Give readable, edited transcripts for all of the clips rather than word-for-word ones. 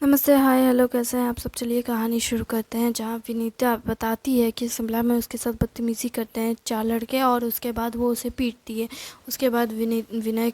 नमस्ते, हाय, हेलो, कैसे हैं आप सब। चलिए कहानी शुरू करते हैं, जहाँ विनीता बताती है कि शिमला में उसके साथ बदतमीज़ी करते हैं 4 लड़के और उसके बाद वो उसे पीटती है। उसके बाद विनय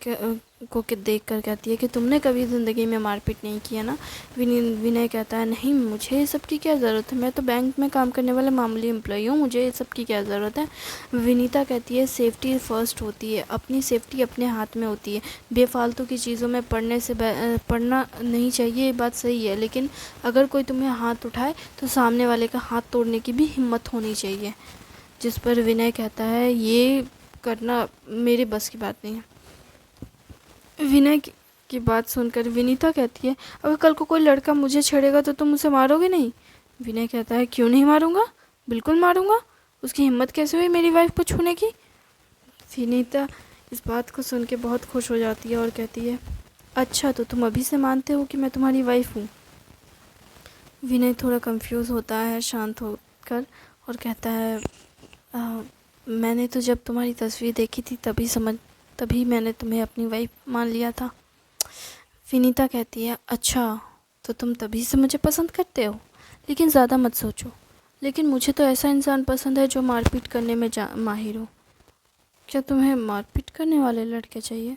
को देख कर कहती है कि तुमने कभी ज़िंदगी में मारपीट नहीं किया ना। विनय कहता है, नहीं, मुझे ये सब की क्या ज़रूरत है, मैं तो बैंक में काम करने वाला मामूली एम्प्लॉई हूँ, मुझे ये सब की क्या ज़रूरत है। विनीता कहती है, सेफ्टी फ़र्स्ट होती है, अपनी सेफ्टी अपने हाथ में होती है। बेफालतू की चीज़ों में पढ़ना नहीं चाहिए, ये बात सही है, लेकिन अगर कोई तुम्हें हाथ उठाए तो सामने वाले का हाथ तोड़ने की भी हिम्मत होनी चाहिए। जिस पर विनय कहता है, ये करना मेरे बस की बात नहीं है। विनय की बात सुनकर विनीता कहती है, अगर कल को कोई लड़का मुझे छेड़ेगा तो तुम उसे मारोगे नहीं। विनय कहता है, क्यों नहीं मारूंगा, बिल्कुल मारूंगा। उसकी हिम्मत कैसे हुई मेरी वाइफ को छूने की। विनीता इस बात को सुन के बहुत खुश हो जाती है और कहती है, अच्छा, तो तुम अभी से मानते हो कि मैं तुम्हारी वाइफ हूँ। विनय थोड़ा कंफ्यूज होता है शांत होकर और कहता है, मैंने तो जब तुम्हारी तस्वीर देखी थी तभी मैंने तुम्हें अपनी वाइफ मान लिया था। विनीता कहती है, अच्छा, तो तुम तभी से मुझे पसंद करते हो, लेकिन ज़्यादा मत सोचो। लेकिन मुझे तो ऐसा इंसान पसंद है जो मारपीट करने में माहिर हो। क्या तुम्हें मारपीट करने वाले लड़के चाहिए?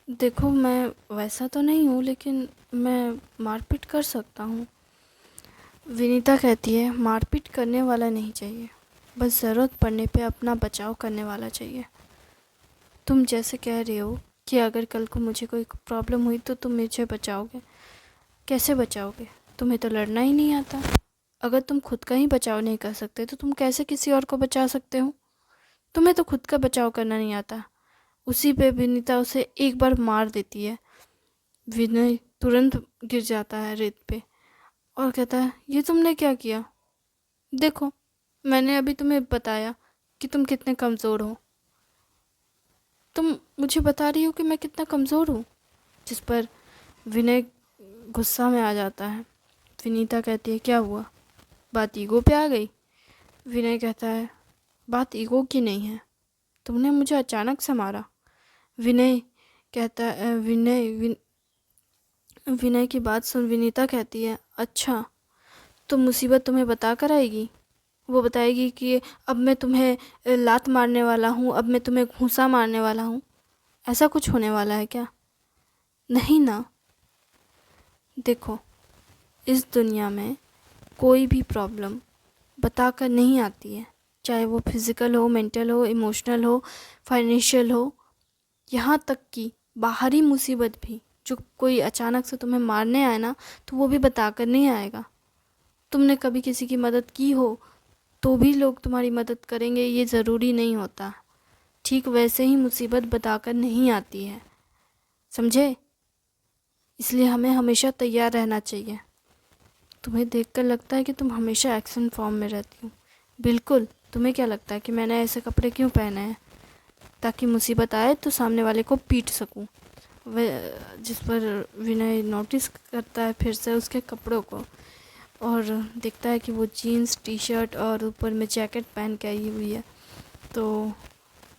देखो, मैं वैसा तो नहीं हूँ, लेकिन मैं मारपीट कर सकता हूँ। विनीता कहती है, मारपीट करने वाला नहीं चाहिए, बस ज़रूरत पड़ने पे अपना बचाव करने वाला चाहिए। तुम जैसे कह रहे हो कि अगर कल को मुझे कोई प्रॉब्लम हुई तो तुम मुझे बचाओगे। कैसे बचाओगे? तुम्हें तो लड़ना ही नहीं आता। अगर तुम खुद का ही बचाव नहीं कर सकते तो तुम कैसे किसी और को बचा सकते हो? तुम्हें तो खुद का बचाव करना नहीं आता। उसी पे विनीता उसे एक बार मार देती है। विनय तुरंत गिर जाता है रेत पे और कहता है, ये तुमने क्या किया? देखो, मैंने अभी तुम्हें बताया कि तुम कितने कमज़ोर हो। तुम मुझे बता रही हो कि मैं कितना कमज़ोर हूँ। जिस पर विनय गुस्सा में आ जाता है। विनीता कहती है, क्या हुआ, बात ईगो पे आ गई? विनय कहता है, बात ईगो की नहीं है, तुमने मुझे अचानक से मारा। विनय कहता है विनय की बात सुन विनीता कहती है, अच्छा, तो मुसीबत तुम्हें बता कर आएगी। वो बताएगी कि अब मैं तुम्हें लात मारने वाला हूँ, अब मैं तुम्हें घूंसा मारने वाला हूँ। ऐसा कुछ होने वाला है क्या? नहीं ना। देखो, इस दुनिया में कोई भी प्रॉब्लम बताकर नहीं आती है, चाहे वो फिज़िकल हो, मेंटल हो, इमोशनल हो, फाइनेंशियल हो, यहाँ तक कि बाहरी मुसीबत भी, जो कोई अचानक से तुम्हें मारने आए ना, तो वो भी बताकर नहीं आएगा। तुमने कभी किसी की मदद की हो तो भी लोग तुम्हारी मदद करेंगे, ये ज़रूरी नहीं होता। ठीक वैसे ही मुसीबत बताकर नहीं आती है, समझे? इसलिए हमें हमेशा तैयार रहना चाहिए। तुम्हें देखकर लगता है कि तुम हमेशा एक्शन फॉर्म में रहती हो। बिल्कुल। तुम्हें क्या लगता है कि मैंने ऐसे कपड़े क्यों पहने हैं? ताकि मुसीबत आए तो सामने वाले को पीट सकूं। वह जिस पर विनय नोटिस करता है फिर से उसके कपड़ों को और देखता है कि वो जीन्स टी शर्ट और ऊपर में जैकेट पहन के आई हुई है। तो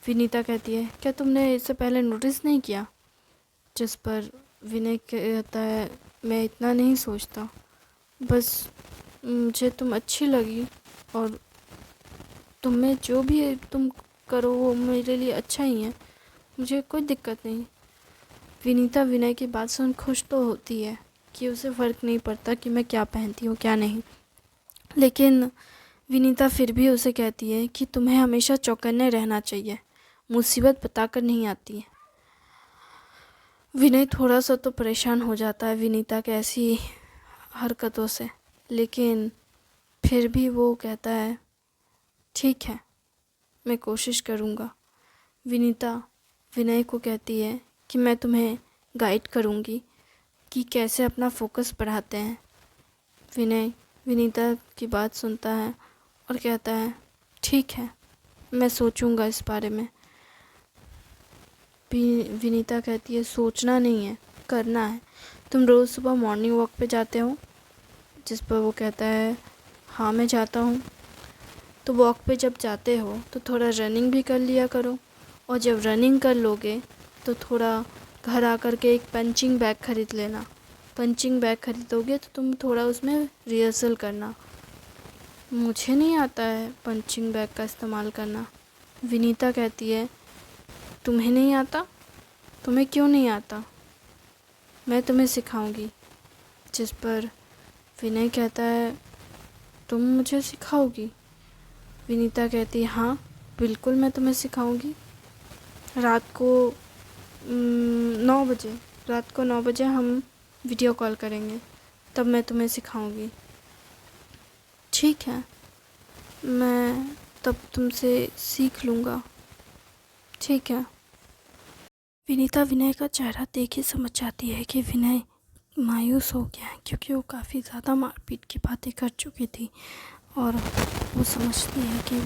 विनीता कहती है, क्या तुमने इससे पहले नोटिस नहीं किया? जिस पर विनय कहता है, मैं इतना नहीं सोचता, बस मुझे तुम अच्छी लगी और तुम्हें जो भी तुम करो वो मेरे लिए अच्छा ही है, मुझे कोई दिक्कत नहीं। विनीता विनय की बात सुन खुश तो होती है कि उसे फ़र्क नहीं पड़ता कि मैं क्या पहनती हूँ क्या नहीं, लेकिन विनीता फिर भी उसे कहती है कि तुम्हें हमेशा चौकन्ने रहना चाहिए, मुसीबत बताकर नहीं आती है। विनय थोड़ा सा तो परेशान हो जाता है विनीता के ऐसी हरकतों से, लेकिन फिर भी वो कहता है, ठीक है, मैं कोशिश करूँगा। विनीता विनय को कहती है कि मैं तुम्हें गाइड करूँगी कि कैसे अपना फोकस बढ़ाते हैं। विनय विनीता की बात सुनता है और कहता है, ठीक है, मैं सोचूंगा इस बारे में। विनीता कहती है, सोचना नहीं है, करना है। तुम रोज़ सुबह मॉर्निंग वॉक पे जाते हो? जिस पर वो कहता है, हाँ, मैं जाता हूँ। तो वॉक पे जब जाते हो तो थोड़ा रनिंग भी कर लिया करो, और जब रनिंग कर लोगे तो थोड़ा घर आकर के एक पंचिंग बैग ख़रीद लेना। पंचिंग बैग खरीदोगे तो तुम थोड़ा उसमें रिहर्सल करना। मुझे नहीं आता है पंचिंग बैग का इस्तेमाल करना। विनीता कहती है, तुम्हें नहीं आता? तुम्हें क्यों नहीं आता? मैं तुम्हें सिखाऊंगी। जिस पर विनय कहता है, तुम मुझे सिखाओगी? विनीता कहती है, हाँ बिल्कुल मैं तुम्हें सिखाऊंगी। रात को 9 बजे, रात को 9 बजे हम वीडियो कॉल करेंगे, तब मैं तुम्हें सिखाऊंगी। ठीक है, मैं तब तुमसे सीख लूँगा। ठीक है। विनीता विनय का चेहरा देख ही समझ जाती है कि विनय मायूस हो गया है, क्योंकि वो काफ़ी ज़्यादा मारपीट की बातें कर चुकी थी और वो समझती है कि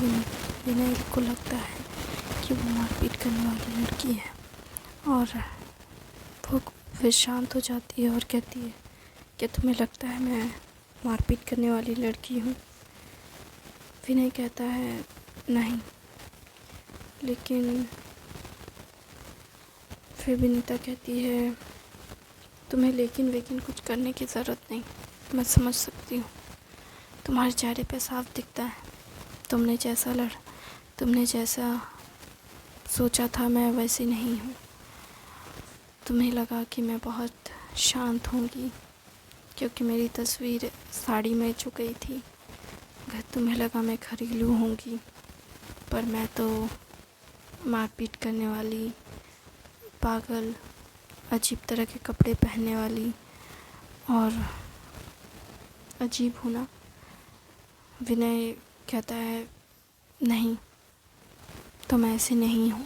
विनय को लगता है कि वो मारपीट करने वाली लड़की है। और वो फिर शांत हो जाती है और कहती है, क्या तुम्हें लगता है मैं मारपीट करने वाली लड़की हूँ? विनय कहता है, नहीं। लेकिन फिर विनीता कहती है, तुम्हें लेकिन कुछ करने की ज़रूरत नहीं। मैं समझ सकती हूँ, तुम्हारे चेहरे पे साफ दिखता है। तुमने जैसा सोचा था मैं वैसी नहीं हूँ। तुम्हें लगा कि मैं बहुत शांत होंगी क्योंकि मेरी तस्वीर साड़ी में छुप गई थी। अगर तुम्हें लगा मैं घरेलू होंगी, पर मैं तो मारपीट करने वाली, पागल, अजीब तरह के कपड़े पहनने वाली और अजीब हूँ ना? विनय कहता है, नहीं, तुम ऐसी नहीं हो।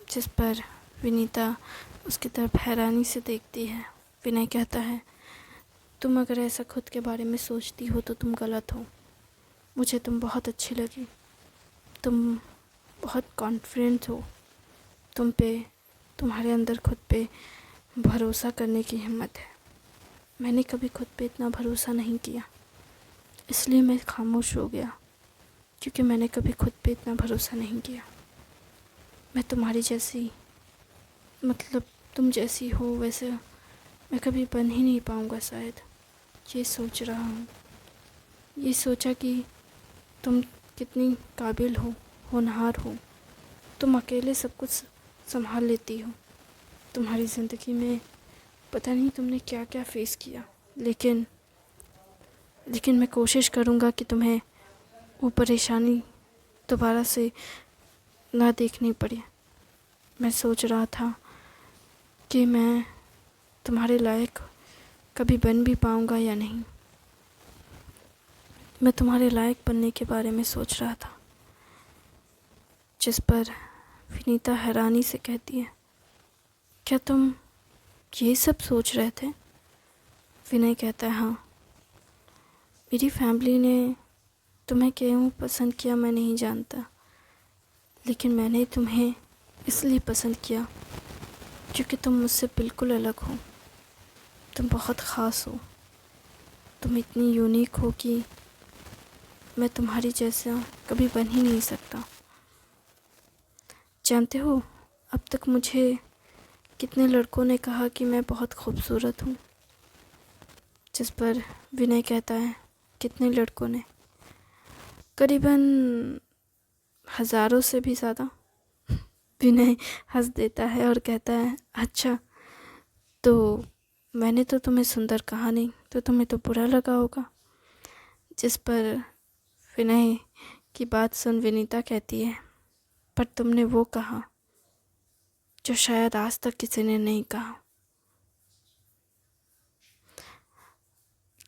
जिस पर विनीता उसकी तरफ हैरानी से देखती है। विनय कहता है, तुम अगर ऐसा खुद के बारे में सोचती हो तो तुम गलत हो। मुझे तुम बहुत अच्छी लगी। तुम बहुत कॉन्फिडेंट हो। तुम्हारे अंदर खुद पे भरोसा करने की हिम्मत है। मैंने कभी खुद पे इतना भरोसा नहीं किया, इसलिए मैं खामोश हो गया, क्योंकि मैंने कभी खुद पे इतना भरोसा नहीं किया। मैं तुम्हारी जैसी, मतलब तुम जैसी हो वैसे मैं कभी बन ही नहीं पाऊँगा शायद। ये सोच रहा हूँ। ये सोचा कि तुम कितनी काबिल हो, होनहार हो। तुम अकेले सब कुछ संभाल लेती हो। तुम्हारी ज़िंदगी में पता नहीं तुमने क्या क्या फेस किया, लेकिन मैं कोशिश करूँगा कि तुम्हें वो परेशानी दोबारा से ना देखनी पड़े। मैं सोच रहा था कि मैं तुम्हारे लायक कभी बन भी पाऊँगा या नहीं। मैं तुम्हारे लायक बनने के बारे में सोच रहा था। जिस पर विनीता हैरानी से कहती है, क्या तुम ये सब सोच रहे थे? विनय कहता है, हाँ। मेरी फैमिली ने तुम्हें क्यों पसंद किया मैं नहीं जानता, लेकिन मैंने तुम्हें इसलिए पसंद किया क्योंकि तुम मुझसे बिल्कुल अलग हो। तुम बहुत ख़ास हो। तुम इतनी यूनिक हो कि मैं तुम्हारी जैसा कभी बन ही नहीं सकता। जानते हो, अब तक मुझे कितने लड़कों ने कहा कि मैं बहुत खूबसूरत हूँ। जिस पर विनय कहता है, कितने लड़कों ने? करीबन हज़ारों से भी ज़्यादा। विनय हंस देता है और कहता है, अच्छा, तो मैंने तो तुम्हें सुंदर कहा नहीं, तो तुम्हें तो बुरा लगा होगा। जिस पर विनय की बात सुन विनीता कहती है, पर तुमने वो कहा जो शायद आज तक किसी ने नहीं कहा।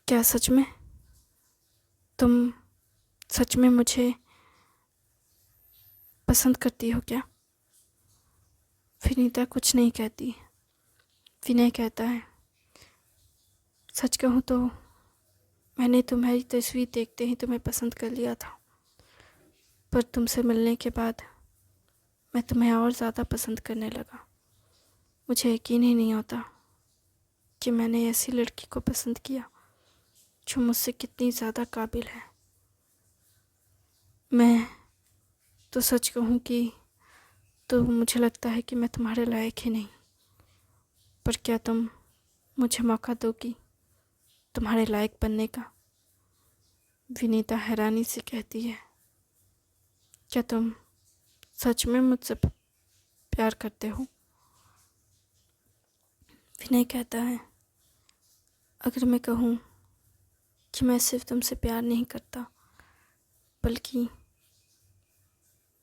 क्या सच में? तुम सच में मुझे पसंद करती हो क्या? विनीता कुछ नहीं कहती। विनय कहता है, सच कहूँ तो मैंने तुम्हारी तस्वीर देखते ही तुम्हें पसंद कर लिया था, पर तुमसे मिलने के बाद मैं तुम्हें और ज़्यादा पसंद करने लगा। मुझे यकीन ही नहीं होता कि मैंने ऐसी लड़की को पसंद किया जो मुझसे कितनी ज़्यादा काबिल है। मैं तो सच कहूँ कि तो मुझे लगता है कि मैं तुम्हारे लायक ही नहीं। पर क्या तुम मुझे मौका दो कि तुम्हारे लायक बनने का। विनीता हैरानी से कहती है, क्या तुम सच में मुझसे प्यार करते हो? विनय कहता है, अगर मैं कहूँ कि मैं सिर्फ तुमसे प्यार नहीं करता बल्कि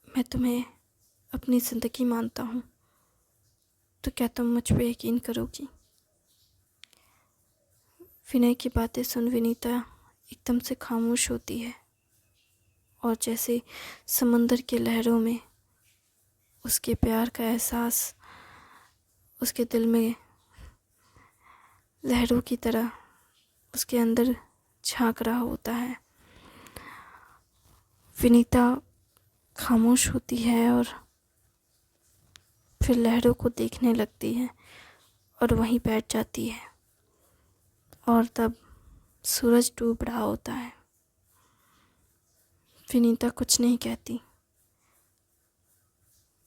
मैं तुम्हें अपनी ज़िंदगी मानता हूँ, तो क्या तुम मुझ पे यकीन करोगी? विनय की बातें सुन विनीता एकदम से खामोश होती है और जैसे समंदर की लहरों में उसके प्यार का एहसास उसके दिल में लहरों की तरह उसके अंदर झांक रहा होता है। विनीता खामोश होती है और फिर लहरों को देखने लगती है और वहीं बैठ जाती है। और तब सूरज डूब रहा होता है। विनीता कुछ नहीं कहती।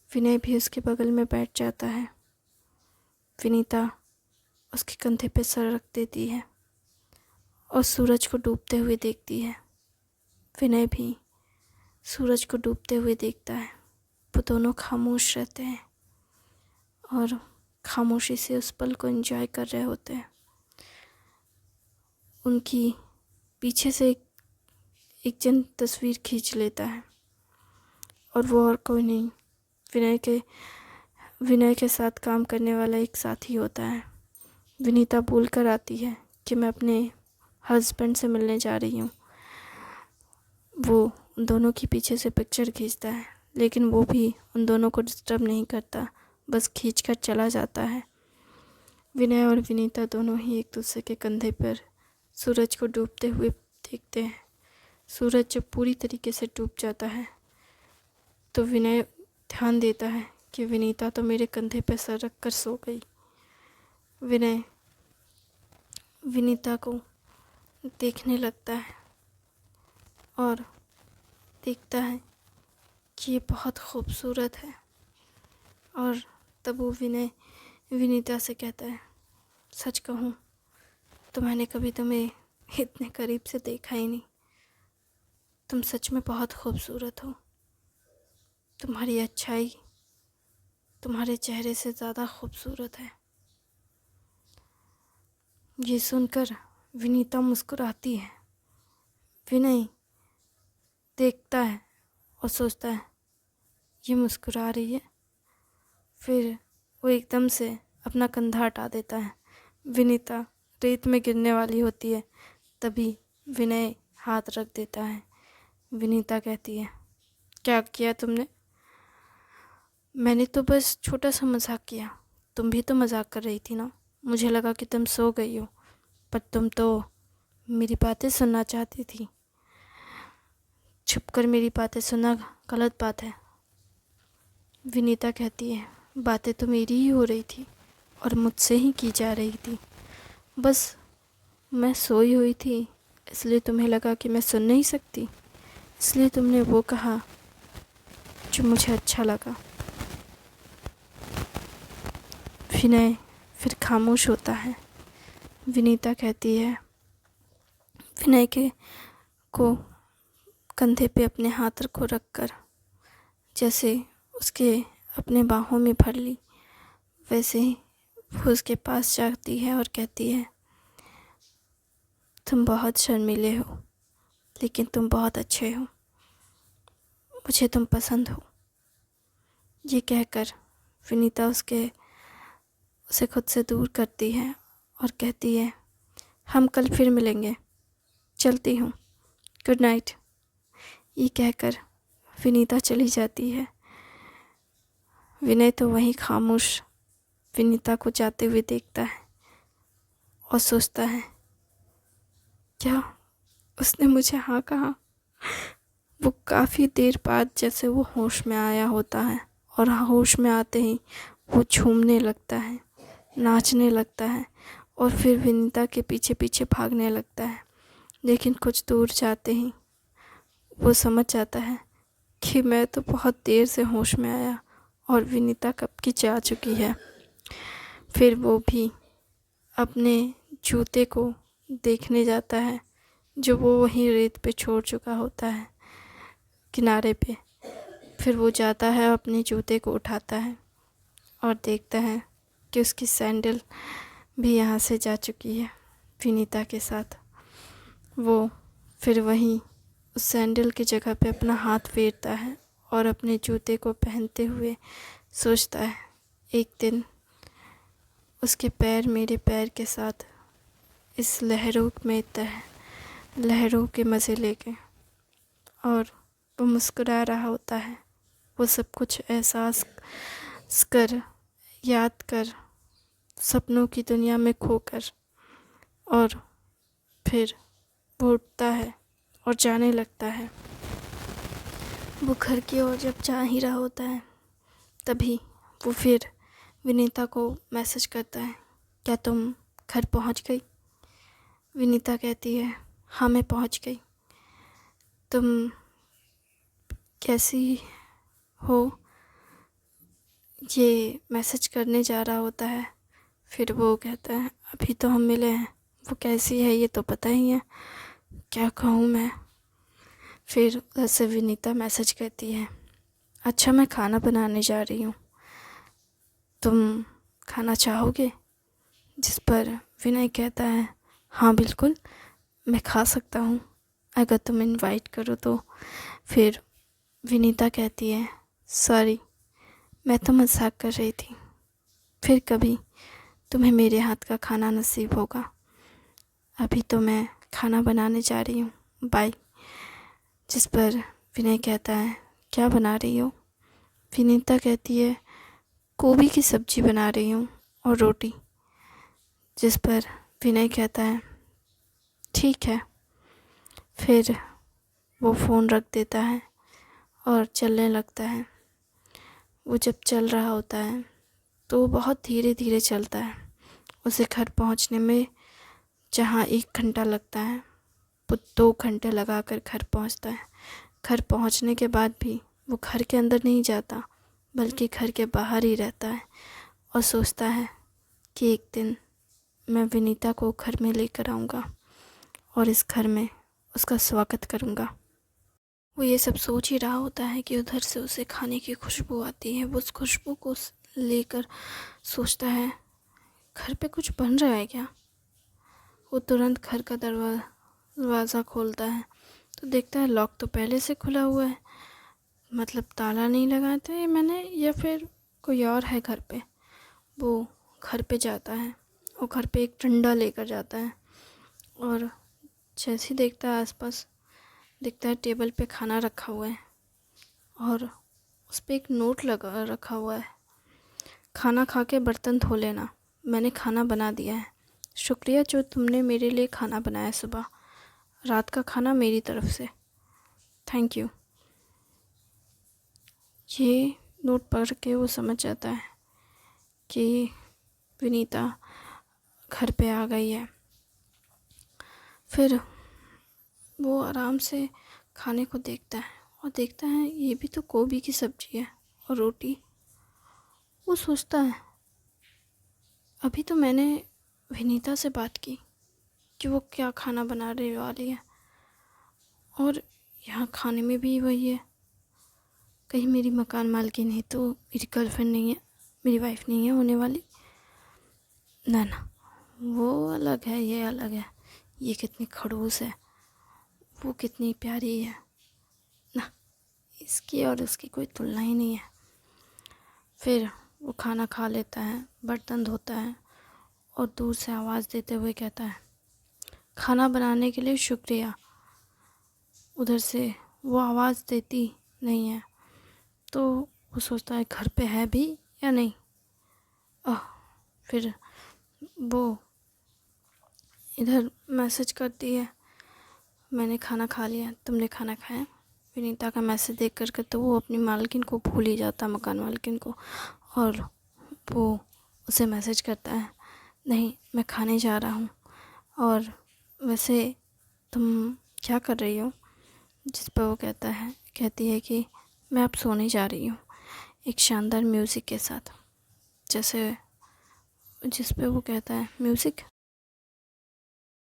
विनय भी उसके बगल में बैठ जाता है। विनीता उसके कंधे पे सर रख देती है और सूरज को डूबते हुए देखती है। विनय भी सूरज को डूबते हुए देखता है। वो दोनों खामोश रहते हैं और खामोशी से उस पल को एंजॉय कर रहे होते हैं। उनकी पीछे से एक जन तस्वीर खींच लेता है और वो और कोई नहीं, विनय के साथ काम करने वाला एक साथी होता है। विनीता बोल कर आती है कि मैं अपने हस्बैंड से मिलने जा रही हूँ। वो उन दोनों की पीछे से पिक्चर खींचता है, लेकिन वो भी उन दोनों को डिस्टर्ब नहीं करता, बस खींचकर चला जाता है। विनय और विनीता दोनों ही एक दूसरे के कंधे पर सूरज को डूबते हुए देखते हैं। सूरज जब पूरी तरीके से डूब जाता है तो विनय ध्यान देता है कि विनीता तो मेरे कंधे पर सर रख कर सो गई। विनय विनीता को देखने लगता है और देखता है कि ये बहुत खूबसूरत है। और तब वो विनय विनीता से कहता है, सच कहूँ तो मैंने कभी तुम्हें इतने करीब से देखा ही नहीं। तुम सच में बहुत खूबसूरत हो। तुम्हारी अच्छाई तुम्हारे चेहरे से ज़्यादा खूबसूरत है। ये सुनकर विनीता मुस्कुराती है। विनय देखता है और सोचता है, ये मुस्कुरा रही है। फिर वो एकदम से अपना कंधा हटा देता है। विनीता रेत में गिरने वाली होती है, तभी विनय हाथ रख देता है। विनीता कहती है, क्या किया तुमने? मैंने तो बस छोटा सा मजाक किया। तुम भी तो मजाक कर रही थी ना। मुझे लगा कि तुम सो गई हो, पर तुम तो मेरी बातें सुनना चाहती थी। छुपकर मेरी बातें सुनना गलत बात है। विनीता कहती है, बातें तो मेरी ही हो रही थी और मुझसे ही की जा रही थी। बस मैं सोई हुई थी, इसलिए तुम्हें लगा कि मैं सुन नहीं सकती, इसलिए तुमने वो कहा जो मुझे अच्छा लगा। विनय फिर खामोश होता है। विनीता कहती है, विनय को कंधे पे अपने हाथ को रखकर जैसे उसके अपने बाहों में भर ली, वैसे ही वो उसके पास जाती है और कहती है, तुम बहुत शर्मीले हो, लेकिन तुम बहुत अच्छे हो। मुझे तुम पसंद हो। ये कहकर विनीता उसे खुद से दूर करती है और कहती है, हम कल फिर मिलेंगे, चलती हूँ, गुड नाइट। ये कहकर विनीता चली जाती है। विनय तो वहीं खामोश विनीता को जाते हुए देखता है और सोचता है, क्या उसने मुझे हाँ कहा? वो काफ़ी देर बाद जैसे वो होश में आया होता है और होश में आते ही वो झूमने लगता है, नाचने लगता है और फिर विनीता के पीछे पीछे भागने लगता है। लेकिन कुछ दूर जाते ही वो समझ जाता है कि मैं तो बहुत देर से होश में आया और विनीता कब की जा चुकी है। फिर वो भी अपने जूते को देखने जाता है जो वो वहीं रेत पे छोड़ चुका होता है किनारे पे। फिर वो जाता है अपने जूते को उठाता है और देखता है कि उसकी सैंडल भी यहाँ से जा चुकी है विनीता के साथ। वो फिर वहीं उस सैंडल की जगह पे अपना हाथ फेरता है और अपने जूते को पहनते हुए सोचता है, एक दिन उसके पैर मेरे पैर के साथ इस लहरों में लहरों के मज़े लेके। और वो मुस्कुरा रहा होता है, वो सब कुछ एहसास कर, याद कर, सपनों की दुनिया में खोकर। और फिर वो उठता है और जाने लगता है। वो घर की ओर जब जा ही रहा होता है तभी वो फिर विनीता को मैसेज करता है, क्या तुम घर पहुंच गई? विनीता कहती है, हाँ मैं पहुंच गई। तुम कैसी हो? ये मैसेज करने जा रहा होता है। फिर वो कहता है, अभी तो हम मिले हैं, वो कैसी है ये तो पता ही है, क्या कहूँ मैं। फिर उधर से विनीता मैसेज करती है, अच्छा मैं खाना बनाने जा रही हूँ, तुम खाना चाहोगे? जिस पर विनय कहता है, हाँ बिल्कुल मैं खा सकता हूँ अगर तुम इनवाइट करो तो। फिर विनीता कहती है, सॉरी मैं तो मजाक कर रही थी, फिर कभी तुम्हें मेरे हाथ का खाना नसीब होगा, अभी तो मैं खाना बनाने जा रही हूँ, बाय। जिस पर विनय कहता है, क्या बना रही हो? विनीता कहती है, गोभी की सब्जी बना रही हूँ और रोटी। जिस पर विनय कहता है, ठीक है। फिर वो फ़ोन रख देता है और चलने लगता है। वो जब चल रहा होता है तो वो बहुत धीरे धीरे चलता है। उसे घर पहुंचने में जहाँ 1 घंटा लगता है वो 2 घंटे लगा कर घर पहुंचता है। घर पहुंचने के बाद भी वो घर के अंदर नहीं जाता बल्कि घर के बाहर ही रहता है और सोचता है कि एक दिन मैं विनीता को घर में लेकर आऊँगा और इस घर में उसका स्वागत करूँगा। वो ये सब सोच ही रहा होता है कि उधर से उसे खाने की खुशबू आती है। वो उस खुशबू को लेकर सोचता है, घर पे कुछ बन रहा है क्या? वो तुरंत घर का दरवाज़ा खोलता है तो देखता है लॉक तो पहले से खुला हुआ है, मतलब ताला नहीं लगाया था मैंने या फिर कोई और है घर पे। वो घर पे जाता है और घर पे एक डंडा लेकर जाता है और जैसे ही देखता है आसपास, देखता है टेबल पे खाना रखा हुआ है और उस पर एक नोट लगा रखा हुआ है, खाना खा के बर्तन धो लेना, मैंने खाना बना दिया है, शुक्रिया जो तुमने मेरे लिए खाना बनाया, सुबह रात का खाना मेरी तरफ से, थैंक यू। ये नोट पढ़ के वो समझ जाता है कि विनीता घर पे आ गई है। फिर वो आराम से खाने को देखता है और देखता है ये भी तो गोभी की सब्ज़ी है और रोटी। वो सोचता है, अभी तो मैंने विनीता से बात की कि वो क्या खाना बना रही वाली है और यहाँ खाने में भी वही है। कहीं मेरी मकान मालकिन है तो मेरी गर्लफ्रेंड नहीं है, मेरी वाइफ नहीं है होने वाली? ना ना, वो अलग है, ये अलग है। ये कितनी खड़ूस है, वो कितनी प्यारी है ना, इसकी और उसकी कोई तुलना ही नहीं है। फिर वो खाना खा लेता है, बर्तन धोता है और दूर से आवाज़ देते हुए कहता है, खाना बनाने के लिए शुक्रिया। उधर से वो आवाज़ देती नहीं है तो वो सोचता है घर पे है भी या नहीं। फिर वो इधर मैसेज करती है, मैंने खाना खा लिया, तुमने खाना खाया? विनीता का मैसेज देख कर के तो वो अपनी मालकिन को भूल ही जाता, मकान मालकिन को, और वो उसे मैसेज करता है, नहीं मैं खाने जा रहा हूँ, और वैसे तुम क्या कर रही हो? जिस पर वो कहती है कि मैं अब सोने जा रही हूँ एक शानदार म्यूज़िक के साथ। जैसे जिस पे वो कहता है म्यूज़िक।